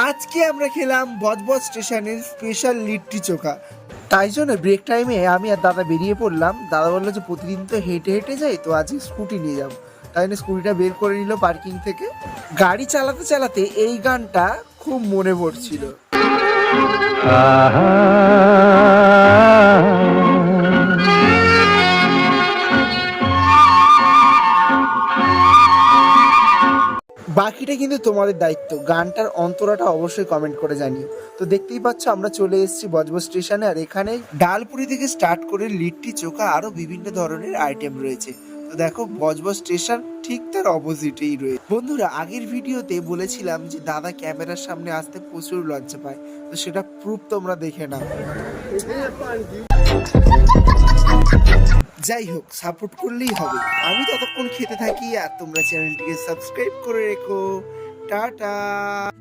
আজকে আমরা খেলাম বজবজ স্টেশনের স্পেশাল লিট্টি চোখা। তাই জন্য ব্রেক টাইমে আমি আর দাদা বেরিয়ে পড়লাম। দাদা বললো যে প্রতিদিন তো হেঁটে হেঁটে যাই, তো আজকে স্কুটি নিয়ে যাবো। তাই জন্য স্কুটিটা বের করে নিল পার্কিং থেকে। গাড়ি চালাতে চালাতে এই গানটা খুব মনে পড়ছিল। বাকিটা কিন্তু তোমাদের দায়িত্ব। গানটার অন্তরাটা অবশ্যই কমেন্ট করে জানিও। তো দেখতেই পাচ্ছ আমরা চলে এসেছি বজবজ স্টেশনে, আর এখানে ডালপুরি থেকে স্টার্ট করে লিট্টি চোখা আরো বিভিন্ন ধরনের আইটেম রয়েছে। তো দেখো বজবজ স্টেশন ঠিক তার অপোজিটেই রয়েছে। বন্ধুরা, আগের ভিডিওতে বলেছিলাম যে দাদা ক্যামেরার সামনে আসতে প্রচুর লজ্জা পায়, তো সেটা প্রুফ তোমরা দেখে নাও। যাই হোক, সাপোর্ট করলেই হবে। আমি ততক্ষণ খেতে থাকি আর তোমরা চ্যানেলটিকে সাবস্ক্রাইব করে রেখো। টাটা।